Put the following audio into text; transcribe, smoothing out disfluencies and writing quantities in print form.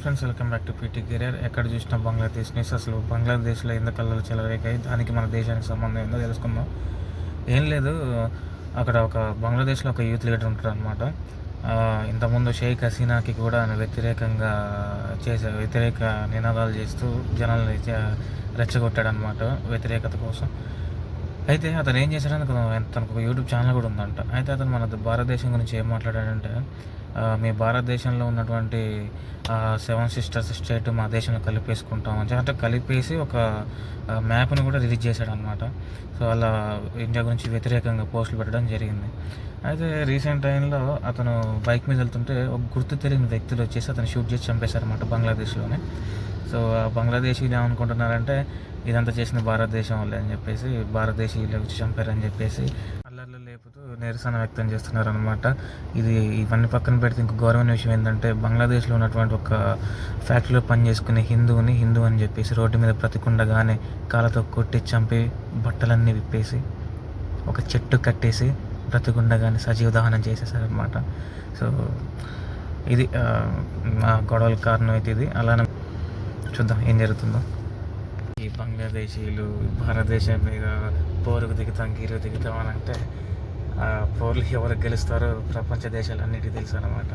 Friends, welcome back to PT career. ఎక్కడ చూసినా Bangladesh news. అసలు బంగ్లాదేశ్లో ఎందుకు కళ్ళలు చెలరేగాయి, దానికి మన దేశానికి సంబంధం ఏందో తెలుసుకుందాం. ఏం లేదు, అక్కడ ఒక బంగ్లాదేశ్లో ఒక యూత్ లీడర్ ఉంటాడు అనమాట. ఇంతకుముందు షేక్ హసీనాకి కూడా వ్యతిరేకంగా వ్యతిరేక నినాదాలు చేస్తూ జనాల్ని రెచ్చగొట్టాడనమాట వ్యతిరేకత కోసం. అయితే అతను ఏం చేశాడని తనకు ఒక యూట్యూబ్ ఛానల్ కూడా ఉందంట. అయితే అతను మన భారతదేశం గురించి ఏం మాట్లాడాడంటే, మీ భారతదేశంలో ఉన్నటువంటి 7 సిస్టర్స్ స్టేట్ మా దేశంలో కలిపేసుకుంటామని అంటే కలిపేసి ఒక మ్యాప్ను కూడా రిలీజ్ చేశాడనమాట. సో అలా ఇండియా గురించి వ్యతిరేకంగా పోస్టులు పెట్టడం జరిగింది. అయితే రీసెంట్ టైంలో అతను బైక్ మీద వెళ్తుంటే ఒక గుర్తు తెలియని వ్యక్తులు వచ్చేసి అతను షూట్ చేసి చంపేశారనమాట బంగ్లాదేశ్లోనే. సో ఆ బంగ్లాదేశీలు ఏమనుకుంటున్నారంటే ఇదంతా చేసిన భారతదేశం వాళ్ళే అని చెప్పేసి, భారతదేశీయులు వచ్చి చంపారని చెప్పేసి అల్లర్లు లేపుతూ నిరసన వ్యక్తం చేస్తున్నారనమాట. ఇవన్నీ పక్కన పెడితే ఇంకో గౌరవమైన విషయం ఏంటంటే, బంగ్లాదేశ్లో ఉన్నటువంటి ఒక ఫ్యాక్టరీలో పనిచేసుకునే హిందూ అని చెప్పేసి రోడ్డు మీద బ్రతికుండగానే కాళ్ళతో కొట్టి చంపి బట్టలన్నీ విప్పేసి ఒక చెట్టు కట్టేసి బ్రతికుండగానే సజీవ దహనం చేసేసారనమాట. సో ఇది మా గొడవల కారణం అయితే ఇది. అలానే చూద్దాం ఏం జరుగుతుందో. ఈ బంగ్లాదేశీలు భారతదేశం మీద పోరుకు గీరుకు దిగుతాం అని అంటే, పోర్లు ఎవరికి గెలుస్తారో ప్రపంచ దేశాలన్నిటికీ తెలుసు అనమాట.